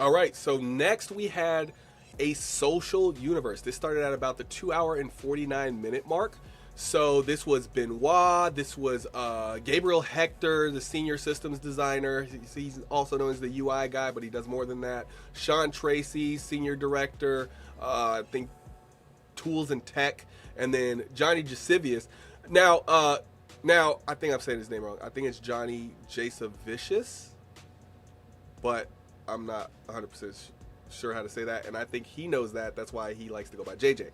All right, so next we had a social universe. This started at about the 2 hour and 49 minute mark. So this was Benoit, this was Gabriel Hector, the senior systems designer. He's also known as the UI guy, but he does more than that. Sean Tracy, senior director, I think tools and tech, and then Johnny Jasivius. Now I think I'm saying his name wrong. I think it's Johnny Jasavicius, but I'm not 100% sure how to say that, and I think he knows that. That's why he likes to go by JJ.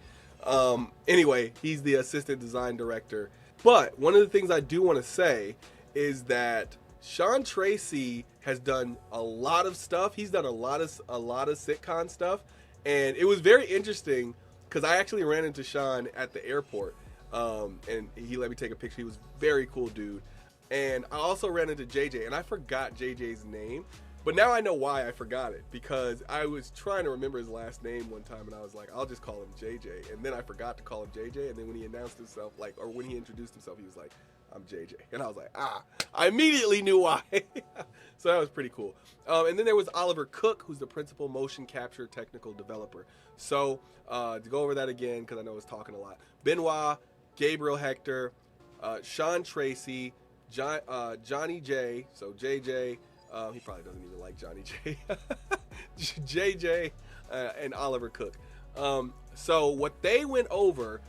Anyway, he's the assistant design director. But one of the things I do want to say is that Sean Tracy has done a lot of stuff. He's done a lot of CItCon stuff, and it was very interesting because I actually ran into Sean at the airport, and he let me take a picture. He was a very cool dude. And I also ran into JJ, and I forgot JJ's name. But now I know why I forgot it, because I was trying to remember his last name one time, and I was like, I'll just call him JJ. And then I forgot to call him JJ, and then when he announced himself, or when he introduced himself, he was like, I'm JJ. And I was like, I immediately knew why. So that was pretty cool. And then there was Oliver Cook, who's the principal motion capture technical developer. So to go over that again, because I know I was talking a lot. Benoit, Gabriel Hector, Sean Tracy, Johnny J, so JJ, he probably doesn't even like Johnny J. JJ, and Oliver Cook. So what they went over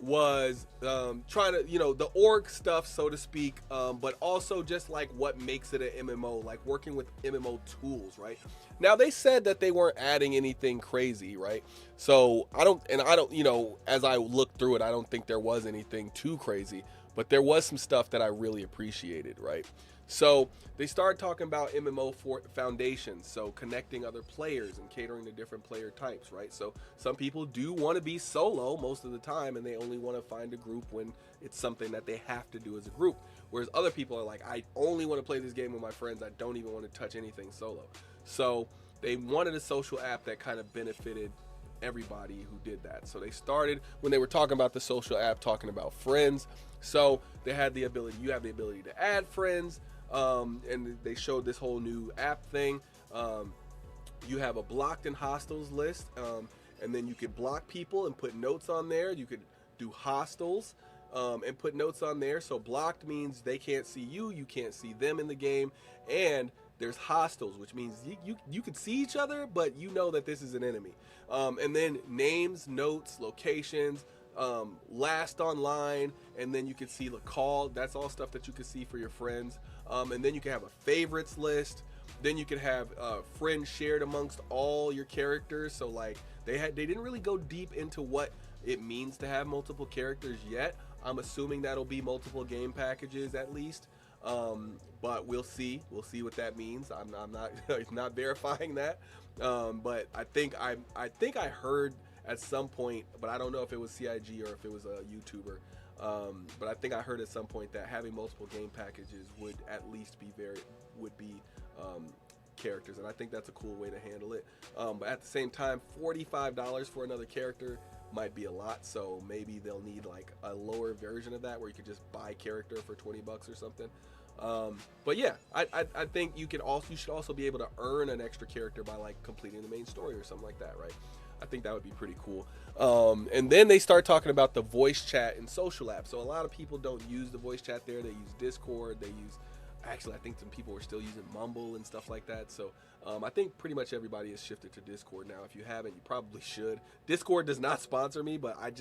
was trying to, the org stuff, so to speak, but also just like what makes it an MMO, like working with MMO tools, right? Now they said that they weren't adding anything crazy, right? So I don't, as I looked through it, I don't think there was anything too crazy, but there was some stuff that I really appreciated, right? So they started talking about MMO foundations, so connecting other players and catering to different player types, right? So some people do want to be solo most of the time, and they only want to find a group when it's something that they have to do as a group. Whereas other people are like, I only want to play this game with my friends. I don't even want to touch anything solo. So they wanted a social app that kind of benefited everybody who did that. So they started, when they were talking about the social app, talking about friends. So they had the ability, you have the ability to add friends. And they showed this whole new app thing. You have a blocked and hostiles list, and then you could block people and put notes on there. You could do hostiles and put notes on there. So blocked means they can't see you, you can't see them in the game, and there's hostiles, which means you could see each other, but you know that this is an enemy. And then names, notes, locations, last online, and then you can see the call. That's all stuff that you can see for your friends. And then you can have a favorites list. Then you can have friends shared amongst all your characters. So like they didn't really go deep into what it means to have multiple characters yet. I'm assuming that'll be multiple game packages at least. But we'll see what that means. I'm not verifying that. But I think I heard at some point, but I don't know if it was CIG or if it was a YouTuber. But I think I heard at some point that having multiple game packages would at least be characters, and I think that's a cool way to handle it. But at the same time, $45 for another character might be a lot, so maybe they'll need like a lower version of that where you could just buy character for $20 or something. But yeah, I think you should also be able to earn an extra character by like completing the main story or something like that, right? I think that would be pretty cool. And then they start talking about the voice chat and social apps. So a lot of people don't use the voice chat there. They use Discord. I think some people are still using Mumble and stuff like that. So I think pretty much everybody has shifted to Discord now. If you haven't, you probably should. Discord does not sponsor me, but I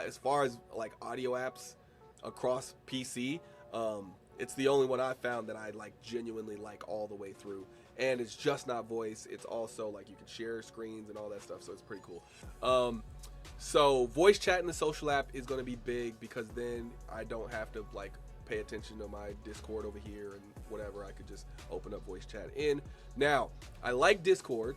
as far as like audio apps across PC, it's the only one I found that I like genuinely like all the way through. And it's just not voice. It's also like you can share screens and all that stuff. So it's pretty cool. So voice chat in the social app is going to be big because then I don't have to like pay attention to my Discord over here and whatever. I could just open up voice chat in. Now, I like Discord,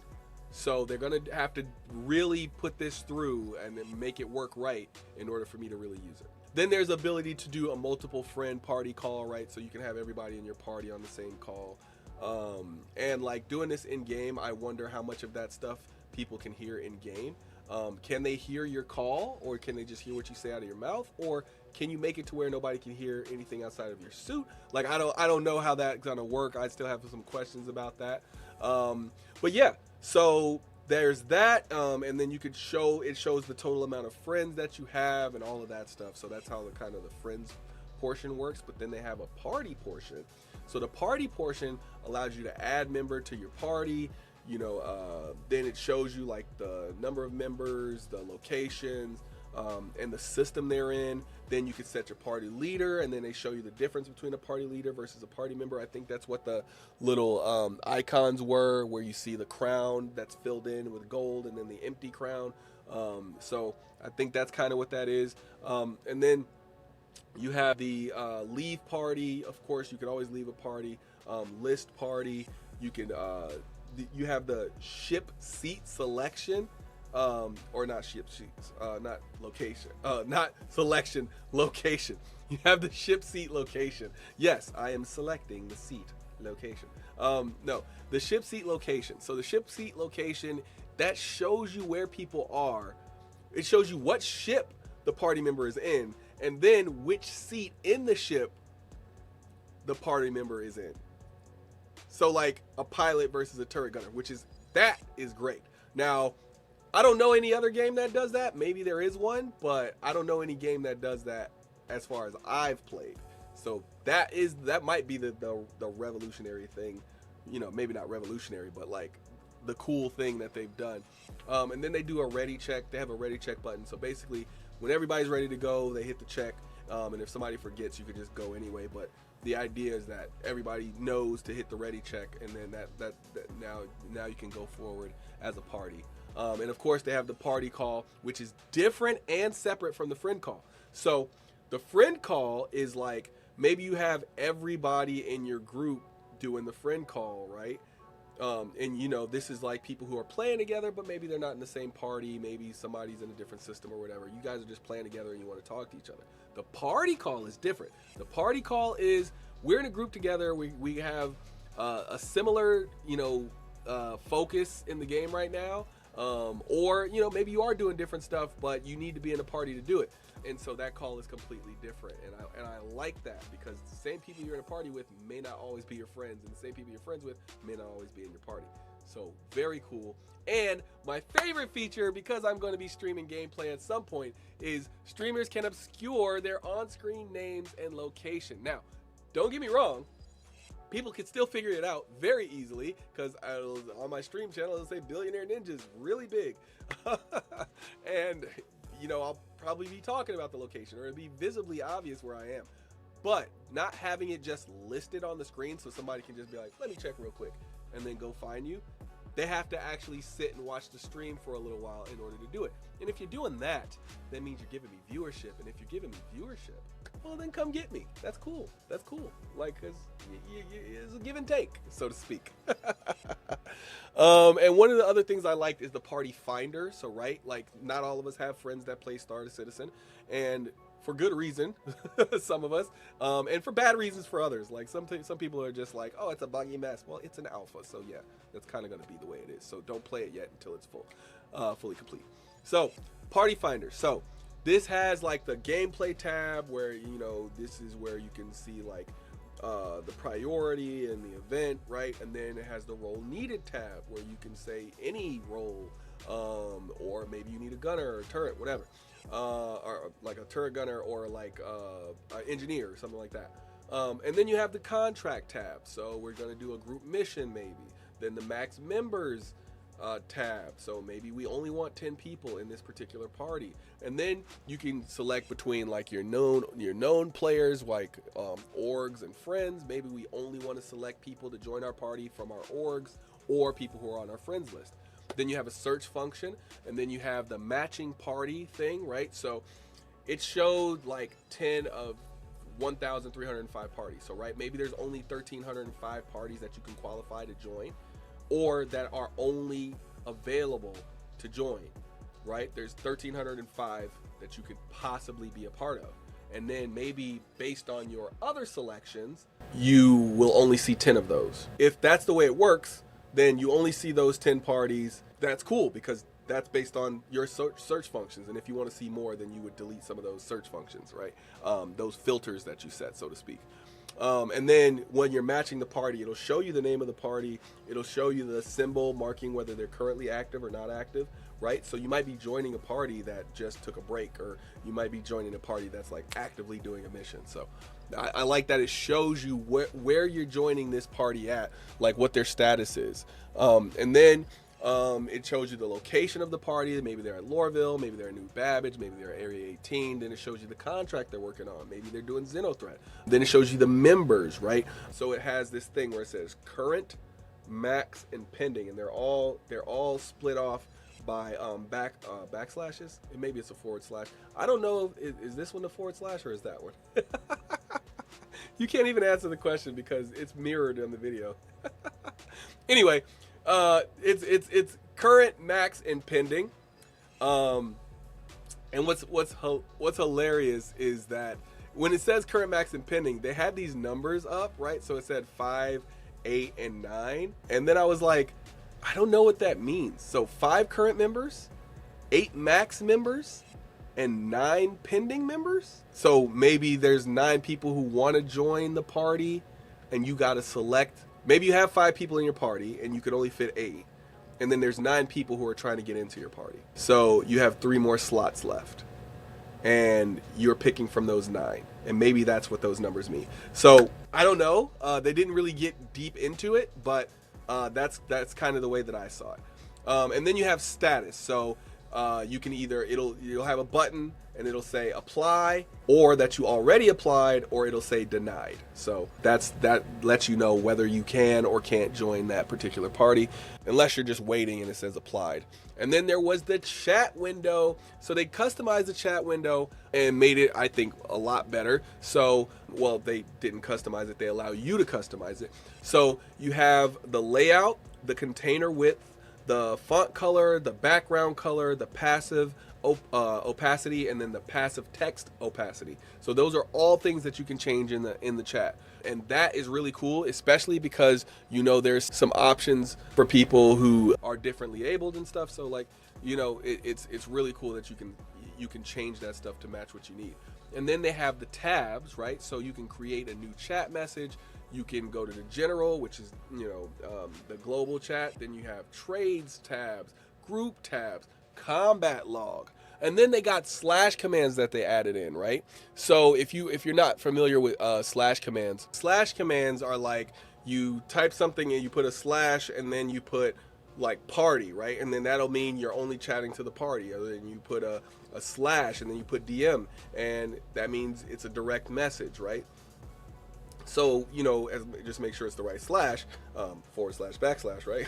so they're going to have to really put this through and then make it work right in order for me to really use it. Then there's the ability to do a multiple friend party call, right? So you can have everybody in your party on the same call. And like doing this in game, I wonder how much of that stuff people can hear in game. Can they hear your call, or can they just hear what you say out of your mouth, or can you make it to where nobody can hear anything outside of your suit? Like I don't know how that's gonna work. I still have some questions about that. But yeah, so there's that, and then it shows the total amount of friends that you have and all of that stuff. So that's how the kind of the friends portion works. But then they have a party portion. So the party portion allows you to add member to your party. Then it shows you like the number of members, the locations, and the system they're in. Then you can set your party leader, and then they show you the difference between a party leader versus a party member. I think that's what the little icons were, where you see the crown that's filled in with gold and then the empty crown. So I think that's kind of what that is. And then you have the leave party. Of course, you can always leave a party. List party. You can you have the ship seat selection. Or not ship seats, not location, not selection, location. You have the ship seat location. Yes, I am selecting the seat location. No, the ship seat location. So the ship seat location, that shows you where people are. It shows you what ship the party member is in, and then which seat in the ship the party member is in. So like a pilot versus a turret gunner, that is great. Now, I don't know any other game that does that. Maybe there is one, but I don't know any game that does that as far as I've played. So that might be the revolutionary thing, maybe not revolutionary, but like the cool thing that they've done. And then they do a ready check. They have a ready check button. So basically, when everybody's ready to go, they hit the check. And if somebody forgets, you could just go anyway. But the idea is that everybody knows to hit the ready check, and then that now you can go forward as a party. And of course, they have the party call, which is different and separate from the friend call. So the friend call is like, maybe you have everybody in your group doing the friend call, right? And this is like people who are playing together, but maybe they're not in the same party. Maybe somebody's in a different system or whatever. You guys are just playing together and you want to talk to each other. The party call is different. The party call is, we're in a group together. We have a similar, focus in the game right now. Or maybe you are doing different stuff, but you need to be in a party to do it, and so that call is completely different. And I like that, because the same people you're in a party with may not always be your friends, and the same people you're friends with may not always be in your party. So very cool. And my favorite feature, because I'm going to be streaming gameplay at some point, is streamers can obscure their on-screen names and location. Now, don't get me wrong, people can still figure it out very easily, because on my stream channel it'll say Billionaire Ninjas really big. And I'll probably be talking about the location, or it'll be visibly obvious where I am. But not having it just listed on the screen so somebody can just be like, let me check real quick, and then go find you. They have to actually sit and watch the stream for a little while in order to do it. And if you're doing that, that means you're giving me viewership. And if you're giving me viewership, well, then come get me. That's cool. That's cool. Like, because it's a give and take, so to speak. And one of the other things I liked is the party finder. So, right, like, not all of us have friends that play Star Citizen. And for good reason, some of us, and for bad reasons for others. Like some people are just like, oh, it's a buggy mess. Well, it's an alpha, so yeah, that's kind of going to be the way it is. So don't play it yet until it's fully complete. So Party Finder. So this has like the gameplay tab where this is where you can see like the priority and the event, right? And then it has the role needed tab where you can say any role, or maybe you need a gunner or a turret, whatever. Or like a turret gunner, or like an engineer or something like that. And then you have the contract tab. So we're going to do a group mission maybe. Then the max members tab. So maybe we only want 10 people in this particular party. And then you can select between like your known players, like orgs and friends. Maybe we only want to select people to join our party from our orgs, or people who are on our friends list. Then you have a search function, and then you have the matching party thing, right? So it showed like 10 of 1,305 parties. So, right, maybe there's only 1,305 parties that you can qualify to join, or that are only available to join, right? There's 1,305 that you could possibly be a part of. And then maybe based on your other selections, you will only see 10 of those. If that's the way it works, then you only see those 10 parties. That's cool, because that's based on your search functions. And if you want to see more, then you would delete some of those search functions, right? Those filters that you set, so to speak. And then when you're matching the party, it'll show you the name of the party. It'll show you the symbol marking whether they're currently active or not active, right? So you might be joining a party that just took a break, or you might be joining a party that's like actively doing a mission. So I like that it shows you where you're joining this party at, like what their status is. And then it shows you the location of the party. Maybe they're at Lorville, maybe they're in New Babbage, maybe they're at Area 18. Then it shows you the contract they're working on. Maybe they're doing Xenothreat. Then it shows you the members, right? So it has this thing where it says current, max, and pending, and they're all split off by backslashes. And maybe it's a forward slash. I don't know. Is this one a forward slash or is that one? You can't even answer the question because it's mirrored on the video. Anyway, it's current, max, and pending. And what's hilarious is that when it says current, max, and pending, they had these numbers up, right? So it said 5, 8, and 9. And then I was like, I don't know what that means. So 5 current members, 8 max members, and 9 pending members. So maybe there's 9 people who want to join the party, and you got to select. Maybe you have 5 people in your party, and you could only fit 8. And then there's 9 people who are trying to get into your party. So you have 3 more slots left, and you're picking from those 9. And maybe that's what those numbers mean. So I don't know. They didn't really get deep into it, but that's kind of the way that I saw it. And then you have status. So you can either you'll have a button and it'll say apply, or that you already applied, or it'll say denied. So that lets you know whether you can or can't join that particular party, unless you're just waiting and it says applied. And then there was the chat window. So they customized the chat window and made it, I think, a lot better. So, well, they didn't customize it. They allow you to customize it. So you have the layout, the container width, the font color, the background color, the passive opacity, and then the passive text opacity. So those are all things that you can change in the chat. And that is really cool, especially because there's some options for people who are differently abled and stuff. So like, it's really cool that you can change that stuff to match what you need. And then they have the tabs, right? So you can create a new chat message. You can go to the general, which is, the global chat. Then you have trades tabs, group tabs, combat log. And then they got slash commands that they added in, right? So if you're not familiar with slash commands are like you type something and you put a slash and then you put like party, right? And then that'll mean you're only chatting to the party. Or then you put a slash and then you put DM, and that means it's a direct message, right? So, just make sure it's the right slash, forward slash, backslash, right?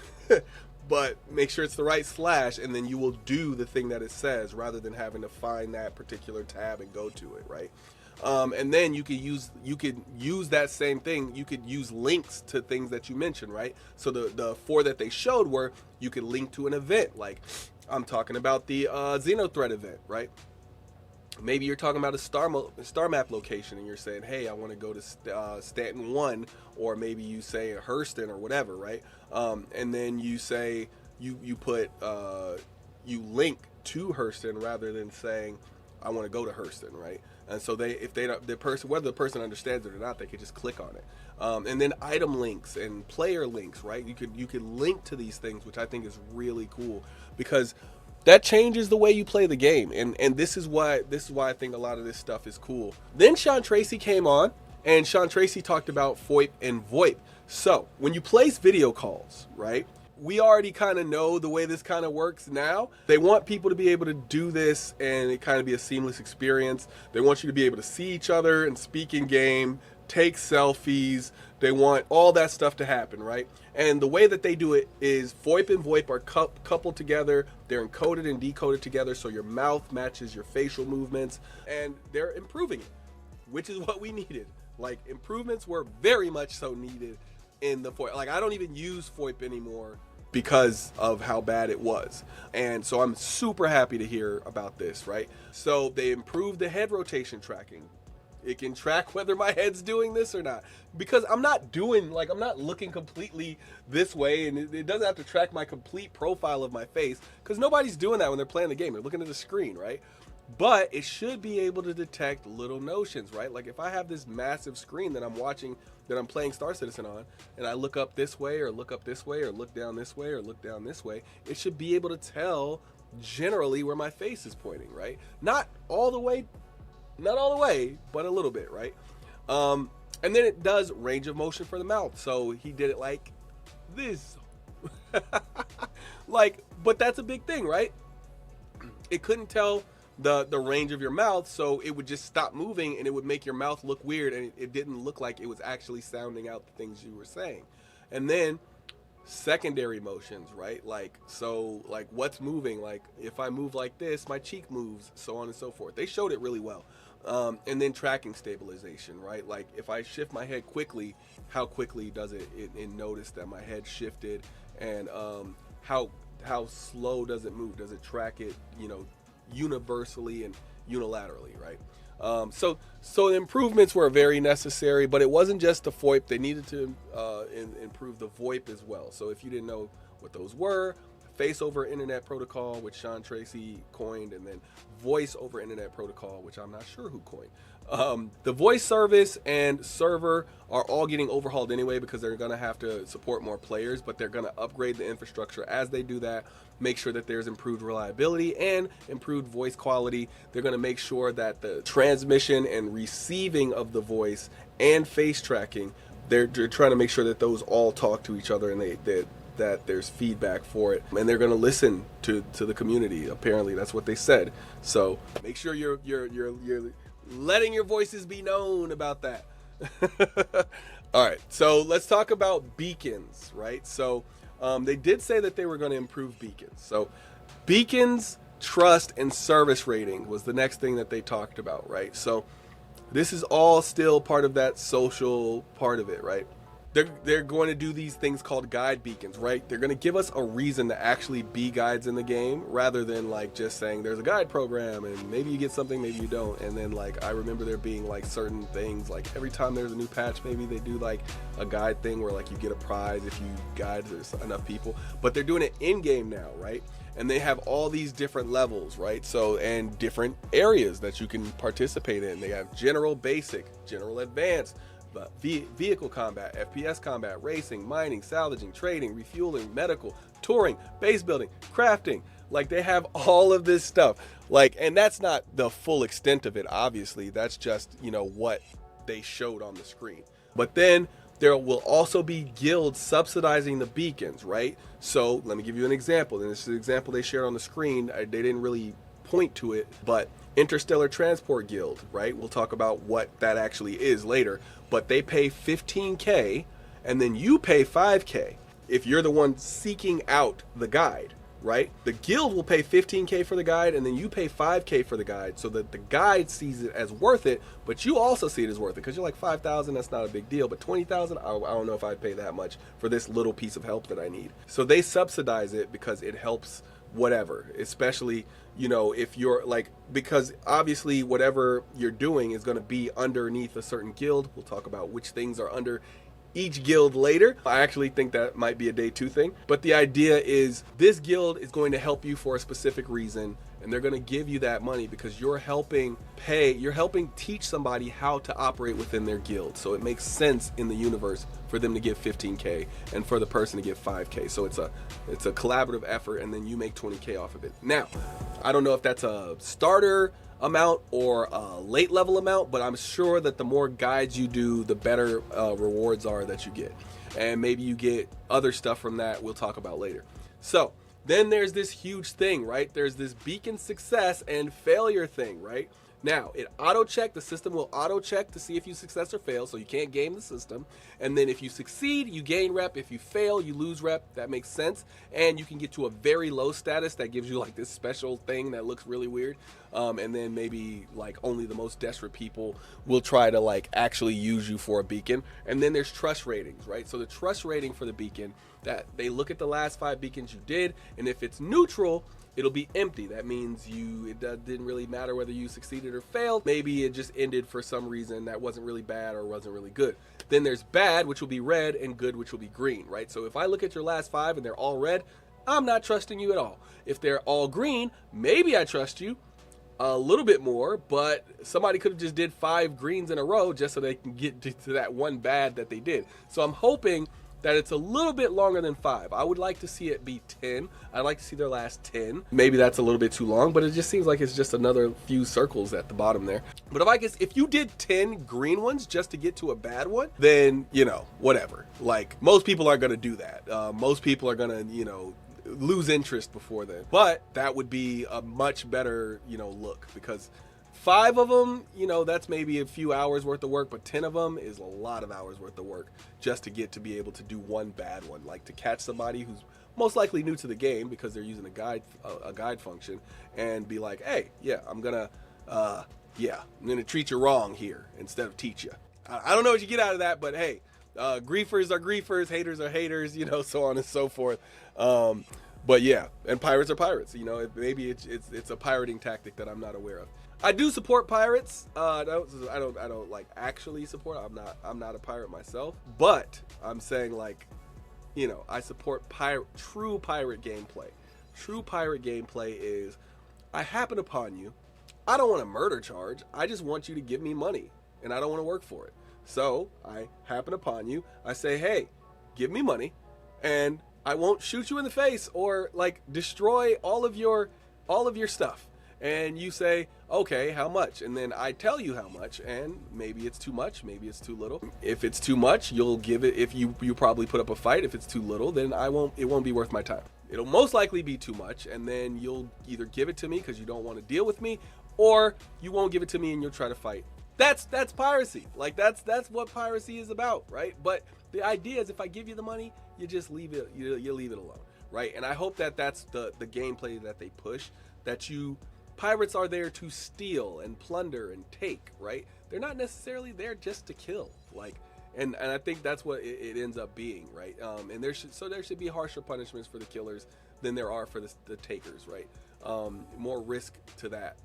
But make sure it's the right slash, and then you will do the thing that it says rather than having to find that particular tab and go to it, right? And then you could use that same thing. You could use links to things that you mentioned, right? So the 4 that they showed were you could link to an event. Like I'm talking about the Xenothreat event, right? Maybe you're talking about a star map location and you're saying, hey, I want to go to Stanton 1, or maybe you say Hurston or whatever, right? And then you say you put you link to Hurston rather than saying I want to go to Hurston, right? And so whether the person understands it or not, they could just click on it. And then item links and player links, right? You could link to these things, which I think is really cool because that changes the way you play the game. And this is why I think a lot of this stuff is cool. Then Sean Tracy came on, and Sean Tracy talked about FOIP and VoIP. So when you place video calls, right, we already kind of know the way this kind of works now. They want people to be able to do this and it kind of be a seamless experience. They want you to be able to see each other and speak in game, take selfies. They want all that stuff to happen, right? And the way that they do it is FOIP and VoIP are coupled together. They're encoded and decoded together so your mouth matches your facial movements, and they're improving it, which is what we needed. Like, improvements were very much so needed in the FOIP. Like, I don't even use FOIP anymore because of how bad it was. And so I'm super happy to hear about this, right? So they improved the head rotation tracking. It can track whether my head's doing this or not, because I'm not looking completely this way, and it doesn't have to track my complete profile of my face, because nobody's doing that when they're playing the game. They're looking at the screen, right? but it should be able to detect little notions, right? Like if I have this massive screen that I'm watching, that I'm playing Star Citizen on, and I look up this way or look up this way or look down this way or look down this way, it should be able to tell generally where my face is pointing, right? Not all the way, but a little bit, right? And then it does range of motion for the mouth. So he did it like this. Like, but that's a big thing, right? It couldn't tell the range of your mouth, so it would just stop moving and it would make your mouth look weird, and it didn't look like it was actually sounding out the things you were saying. And then secondary motions, right? Like, so like what's moving, like if I move like this, my cheek moves, so on and so forth. They showed it really well. And then tracking stabilization, right? Like if I shift my head quickly, how quickly does it notice that my head shifted, and how slow does it move? Does it track it, universally and unilaterally, right? So the improvements were very necessary, but it wasn't just the VoIP. They needed to improve the VoIP as well. So if you didn't know what those were, Face over Internet Protocol, which Sean Tracy coined, and then Voice over Internet Protocol, which I'm not sure who coined. The voice service and server are all getting overhauled anyway because they're going to have to support more players, but they're going to upgrade the infrastructure as they do that, make sure that there's improved reliability and improved voice quality. They're going to make sure that the transmission and receiving of the voice and face tracking, they're trying to make sure that those all talk to each other, and that there's feedback for it, and they're going to listen to the community. Apparently that's what they said. So make sure you're letting your voices be known about that. All right, so let's talk about beacons, right? So they did say that they were going to improve beacons. So beacons, trust, and service rating was the next thing that they talked about, right? So this is all still part of that social part of it, right? They're going to do these things called guide beacons, right? They're going to give us a reason to actually be guides in the game, rather than like just saying there's a guide program and maybe you get something, maybe you don't. And then like I remember there being like certain things, like every time there's a new patch, maybe they do like a guide thing where like you get a prize if you guide enough people. But they're doing it in game now, right? And they have all these different levels, right? So, and different areas that you can participate in. They have general, basic, general, advanced, vehicle combat, FPS combat, racing, mining, salvaging, trading, refueling, medical, touring, base building, crafting. Like they have all of this stuff. Like, and that's not the full extent of it, obviously. That's just, what they showed on the screen. But then there will also be guilds subsidizing the beacons, right? So let me give you an example. And this is an example they shared on the screen. They didn't really point to it, but Interstellar Transport Guild, right? We'll talk about what that actually is later, but they pay $15K and then you pay $5K if you're the one seeking out the guide, right? The guild will pay $15K for the guide and then you pay $5K for the guide, so that the guide sees it as worth it, but you also see it as worth it, because you're like $5,000, that's not a big deal, but $20,000, I don't know if I'd pay that much for this little piece of help that I need. So they subsidize it because it helps whatever, especially if you're like, because obviously whatever you're doing is going to be underneath a certain guild. We'll talk about which things are under each guild later. I actually think that might be a day 2 thing, but the idea is this guild is going to help you for a specific reason, and they're going to give you that money because you're helping teach somebody how to operate within their guild. So it makes sense in the universe for them to give $15K and for the person to give $5K. So it's a collaborative effort, and then you make $20K off of it. Now, I don't know if that's a starter amount or a late level amount, but I'm sure that the more guides you do, the better rewards are that you get. And maybe you get other stuff from that we'll talk about later. So then there's this huge thing, right? There's this beacon success and failure thing, right? Now, the system will auto check to see if you success or fail, so you can't game the system. And then if you succeed, you gain rep. If you fail, you lose rep. That makes sense. And you can get to a very low status that gives you like this special thing that looks really weird. And then maybe like only the most desperate people will try to like actually use you for a beacon. And then there's trust ratings, right? So the trust rating for the beacon, that they look at the last 5 beacons you did, and if it's neutral, it'll be empty. That means it didn't really matter whether you succeeded or failed. Maybe it just ended for some reason that wasn't really bad or wasn't really good. Then there's bad, which will be red, and good, which will be green, right? So if I look at your last 5 and they're all red, I'm not trusting you at all. If they're all green, maybe I trust you. a little bit more, but somebody could have just did 5 greens in a row just so they can get to that one bad that they did. So I'm hoping that it's a little bit longer than 5. I would like to see it be 10. I'd like to see their last 10. Maybe that's a little bit too long, but it just seems like it's just another few circles at the bottom there. But if you did 10 green ones just to get to a bad one, then, whatever. Like, most people aren't going to do that. Most people are going to, lose interest before then. But that would be a much better, look, because 5 of them, that's maybe a few hours worth of work, but 10 of them is a lot of hours worth of work just to get to be able to do one bad one, like to catch somebody who's most likely new to the game because they're using a guide function, and be like, hey, yeah, I'm gonna treat you wrong here instead of teach you. I don't know what you get out of that, but hey, griefers are griefers, haters are haters, so on and so forth. But yeah, and pirates are pirates. Maybe it's a pirating tactic that I'm not aware of. I do support pirates. I don't like actually support. I'm not a pirate myself, but I'm saying, like, I support true pirate gameplay. True pirate gameplay is, I happen upon you. I don't want a murder charge. I just want you to give me money, and I don't want to work for it. So I happen upon you. I say, hey, give me money, and I won't shoot you in the face or like destroy all of your stuff. And you say, okay, how much? And then I tell you how much, and maybe it's too much, maybe it's too little. If it's too much, you'll give it. If you probably put up a fight. If it's too little, then it won't be worth my time. It'll most likely be too much, and then you'll either give it to me because you don't want to deal with me, or you won't give it to me and you'll try to fight. That's piracy. Like, that's what piracy is about, right? But the idea is, if I give you the money, you just leave it. You leave it alone, right? And I hope that that's the gameplay that they push. Pirates are there to steal and plunder and take, right? They're not necessarily there just to kill, like, and I think that's what it ends up being, right? And there should be harsher punishments for the killers than there are for the takers, right? More risk to that,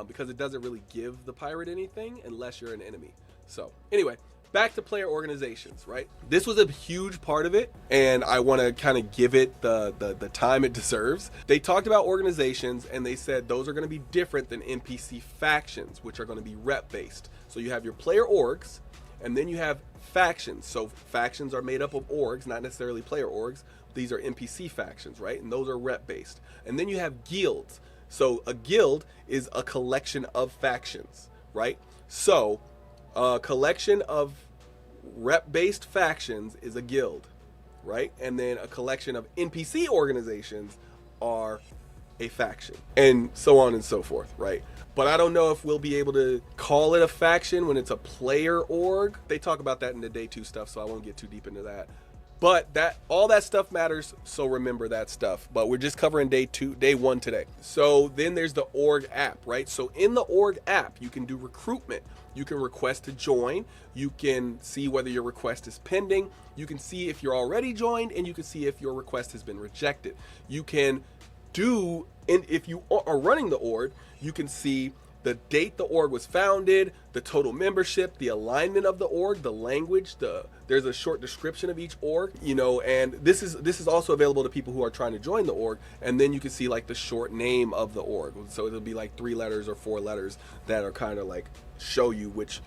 because it doesn't really give the pirate anything unless you're an enemy. So anyway, back to player organizations, right? This was a huge part of it, and I want to kind of give it the time it deserves. They talked about organizations, and they said those are going to be different than NPC factions, which are going to be rep based. So you have your player orgs, and then you have factions. So factions are made up of orgs, not necessarily player orgs. These are NPC factions, right? And those are rep based. And then you have guilds. So a guild is a collection of factions, right? So a collection of rep-based factions is a guild, right? And then a collection of NPC organizations are a faction, and so on and so forth, right? But I don't know if we'll be able to call it a faction when it's a player org. They talk about that in the day 2 stuff, so I won't get too deep into that. But all that stuff matters, so remember that stuff. But we're just covering day 1 today. So then there's the org app, right? So in the org app, you can do recruitment. You can request to join. You can see whether your request is pending. You can see if you're already joined, and you can see if your request has been rejected. You can and if you are running the org, you can see the date the org was founded, the total membership, the alignment of the org, the language, there's a short description of each org, and this is also available to people who are trying to join the org. And then you can see like the short name of the org. So it'll be like 3 letters or 4 letters that are kind of like show you which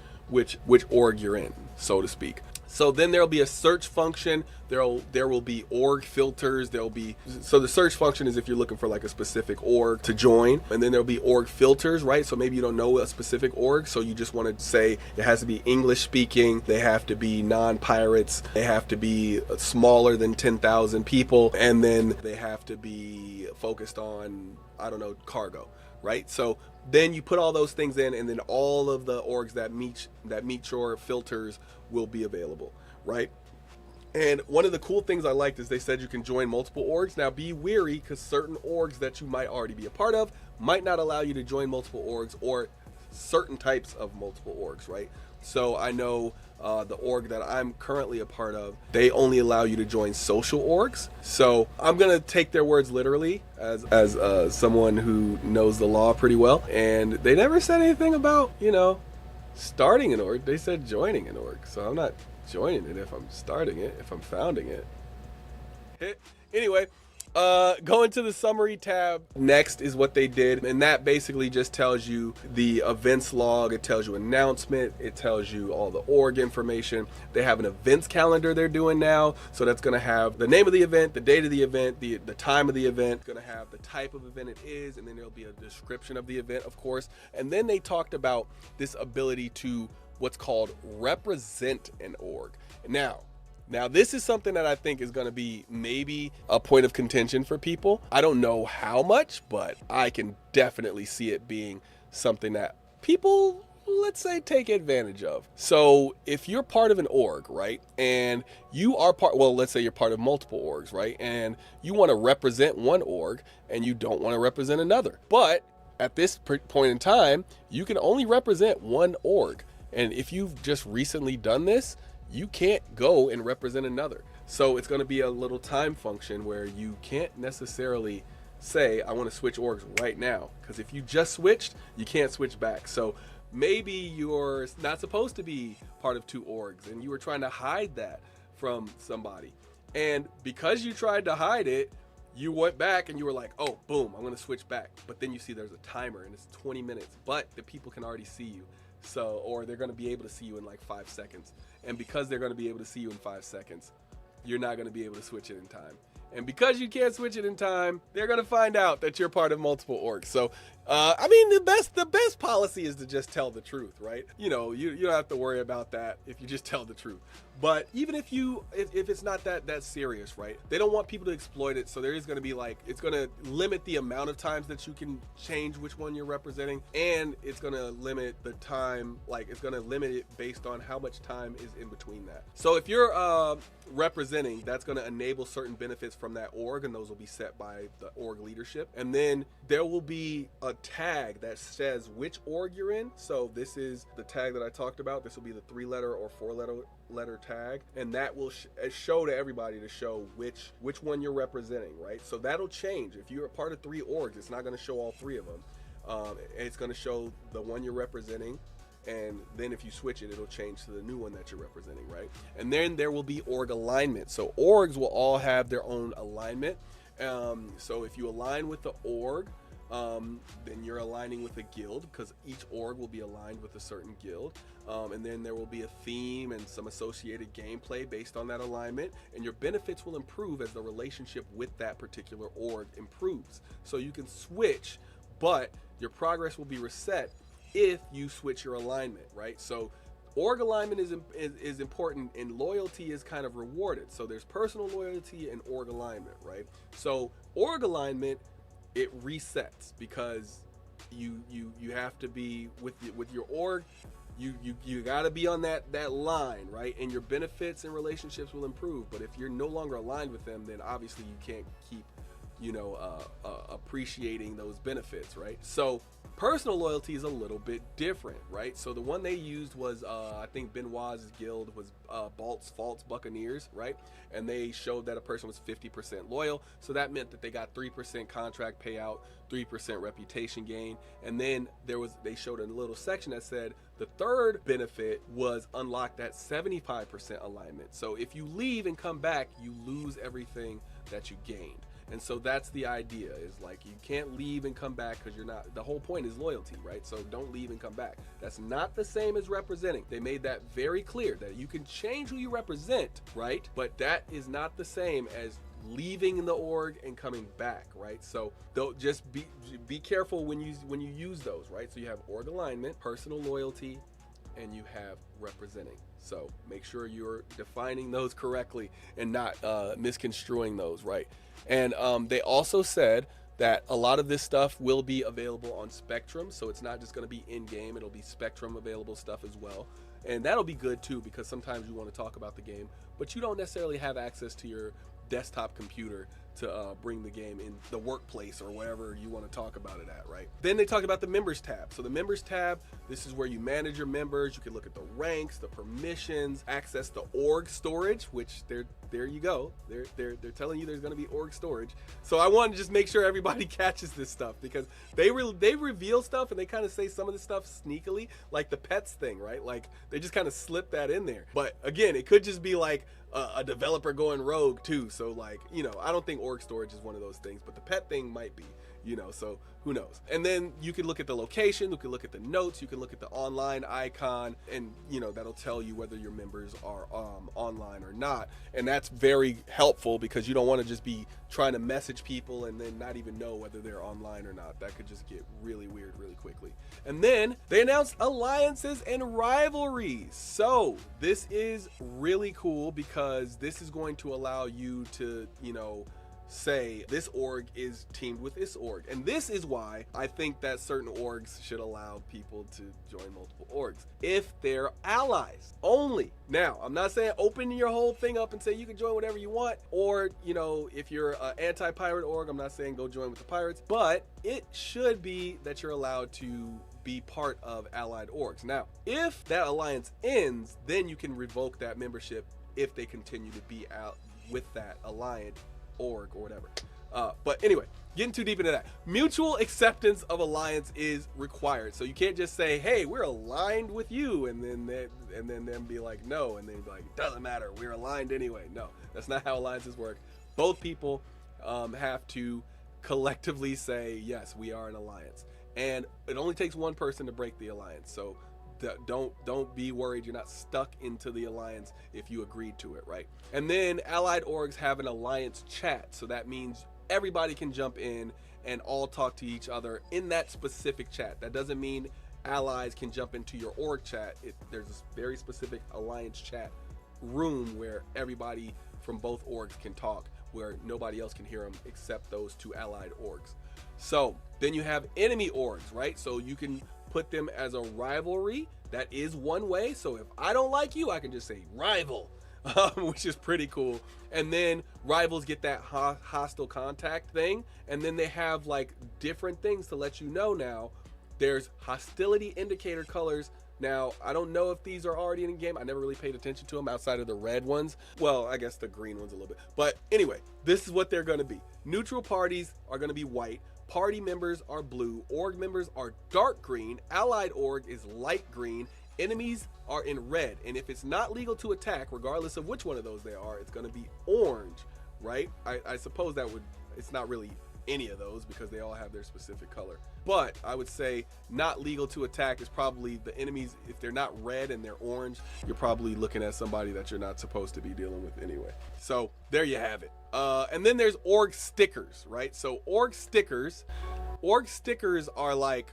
org you're in, so to speak. So then there'll be a search function. There will be org filters. So the search function is if you're looking for like a specific org to join, and then there'll be org filters, right? So maybe you don't know a specific org, so you just want to say it has to be English speaking, they have to be non-pirates, they have to be smaller than 10,000 people, and then they have to be focused on, I don't know, cargo, right? So then you put all those things in, and then all of the orgs that meet your filters will be available, right? And one of the cool things I liked is they said you can join multiple orgs. Now be wary, because certain orgs that you might already be a part of might not allow you to join multiple orgs, or certain types of multiple orgs, right? So I know the org that I'm currently a part of, they only allow you to join social orgs. So I'm gonna take their words literally as someone who knows the law pretty well. And they never said anything about, starting an org. They said joining an org. So I'm not joining it if I'm starting it, if I'm founding it. Anyway, Going to the summary tab next is what they did, and that basically just tells you the events log. It tells you announcement. It tells you all the org information. They have an events calendar they're doing now, so that's going to have the name of the event, the date of the event, the time of the event. It's going to have the type of event it is, and then there'll be a description of the event, of course. And then they talked about this ability to what's called represent an org. Now, this is something that I think is going to be maybe a point of contention for people. I don't know how much, but I can definitely see it being something that people, let's say, take advantage of. So if you're part of an org, right, and you are let's say you're part of multiple orgs, right, and you want to represent one org and you don't want to represent another. But at this point in time, you can only represent one org. And if you've just recently done this, you can't go and represent another. So it's going to be a little time function where you can't necessarily say, I want to switch orgs right now. Because if you just switched, you can't switch back. So maybe you're not supposed to be part of two orgs and you were trying to hide that from somebody. And because you tried to hide it, you went back and you were like, oh, boom, I'm going to switch back. But then you see there's a timer and it's 20 minutes, but the people can already see you. So, or they're going to be able to see you in like 5 seconds. And because they're going to be able to see you in 5 seconds, you're not going to be able to switch it in time. And because you can't switch it in time, they're going to find out that you're part of multiple orgs. So, I mean, the best policy is to just tell the truth, right? You know, you don't have to worry about that if you just tell the truth. But even if it's not that serious, right? They don't want people to exploit it. So there is going to be like, it's going to limit the amount of times that you can change which one you're representing. And it's going to limit the time, like it's going to limit it based on how much time is in between that. So if you're representing, that's going to enable certain benefits from that org, and those will be set by the org leadership. And then there will be a tag that says which org you're in. So this is the tag that I talked about. This will be the 3-letter or 4-letter tag, and that will show to everybody to show which one you're representing, right? So that'll change. If you're a part of 3 orgs, it's not going to show all 3 of them. It's going to show the one you're representing, and then if you switch it, it'll change to the new one that you're representing, right? And then there will be org alignment. So orgs will all have their own alignment. So if you align with the org, then you're aligning with a guild, because each org will be aligned with a certain guild. And then there will be a theme and some associated gameplay based on that alignment, and your benefits will improve as the relationship with that particular org improves. So you can switch, but your progress will be reset if you switch your alignment, right? So org alignment is important, and loyalty is kind of rewarded. So there's personal loyalty and org alignment, right? So org alignment, it resets because you have to be with your org. You got to be on that line, right? And your benefits and relationships will improve. But if you're no longer aligned with them, then obviously you can't keep appreciating those benefits, right? So personal loyalty is a little bit different, right? So the one they used was, I think Benoit's guild was False Buccaneers, right? And they showed that a person was 50% loyal. So that meant that they got 3% contract payout, 3% reputation gain. And then they showed a little section that said the third benefit was unlocked at 75% alignment. So if you leave and come back, you lose everything that you gained. And so that's the idea, is like you can't leave and come back because you're not, the whole point is loyalty, right? So don't leave and come back. That's not the same as representing. They made that very clear that you can change who you represent, right? But that is not the same as leaving the org and coming back, right? So just be careful when you use those, right? So you have org alignment, personal loyalty, and you have representing. So make sure you're defining those correctly and not misconstruing those, right? And they also said that a lot of this stuff will be available on Spectrum. So it's not just going to be in-game. It'll be Spectrum available stuff as well. And that'll be good too, because sometimes you want to talk about the game, but you don't necessarily have access to your desktop computer to bring the game in the workplace or wherever you want to talk about it at, right? Then they talk about the members tab. So the members tab, this is where you manage your members. You can look at the ranks, the permissions, access the org storage, which there you go. They're telling you there's going to be org storage. So I want to just make sure everybody catches this stuff, because they reveal stuff and they kind of say some of the stuff sneakily, like the pets thing, right? Like they just kind of slip that in there. But again, it could just be like a developer going rogue too. So like, I don't think org org storage is one of those things, but the pet thing might be, so who knows. And then you can look at the location, you can look at the notes, you can look at the online icon, and that'll tell you whether your members are online or not. And that's very helpful because you don't want to just be trying to message people and then not even know whether they're online or not. That could just get really weird really quickly. And then they announced alliances and rivalries. So this is really cool because this is going to allow you to, say this org is teamed with this org. And this is why I think that certain orgs should allow people to join multiple orgs if they're allies only. Now, I'm not saying open your whole thing up and say you can join whatever you want, or if you're an anti-pirate org, I'm not saying go join with the pirates, but it should be that you're allowed to be part of allied orgs. Now, if that alliance ends, then you can revoke that membership if they continue to be out with that allied org or whatever. But anyway, getting too deep into that, mutual acceptance of alliance is required. So you can't just say, hey, we're aligned with you, and then them be like, no, and then be like, it doesn't matter, we're aligned anyway. No, that's not how alliances work. Both people have to collectively say, yes, we are an alliance. And it only takes one person to break the alliance. So don't be worried, you're not stuck into the alliance if you agreed to it, right? And then allied orgs have an alliance chat, so that means everybody can jump in and all talk to each other in that specific chat. That doesn't mean allies can jump into your org chat. There's this very specific alliance chat room where everybody from both orgs can talk, where nobody else can hear them except those two allied orgs. So then you have enemy orgs, right? So you can put them as a rivalry. That is one way. So if I don't like you, I can just say rival, which is pretty cool. And then rivals get that hostile contact thing, and then they have like different things to let you know. Now there's hostility indicator colors. Now, I don't know if these are already in the game. I never really paid attention to them outside of the red ones. Well, I guess the green ones a little bit. But anyway, this is what they're going to be. Neutral parties are going to be white. Party members are blue. Org members are dark green. Allied org is light green. Enemies are in red. And if it's not legal to attack, regardless of which one of those they are, it's going to be orange, right? I suppose it's not really any of those because they all have their specific color. But I would say not legal to attack is probably the enemies. If they're not red and they're orange, you're probably looking at somebody that you're not supposed to be dealing with anyway. So there you have it. And then there's org stickers, right? So org stickers are like,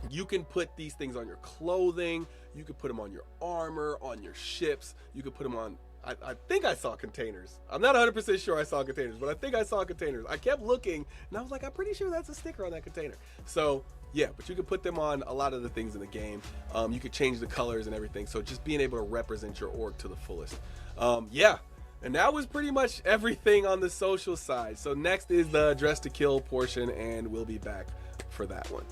you can put these things on your clothing, you can put them on your armor, on your ships, you can put them on, I think I saw containers. I'm not 100% sure I saw containers, but I think I saw containers. I kept looking and I was like, I'm pretty sure that's a sticker on that container. So yeah, but you can put them on a lot of the things in the game. You could change the colors and everything. So just being able to represent your org to the fullest. Yeah. And that was pretty much everything on the social side. So next is the dress to kill portion, and we'll be back for that one.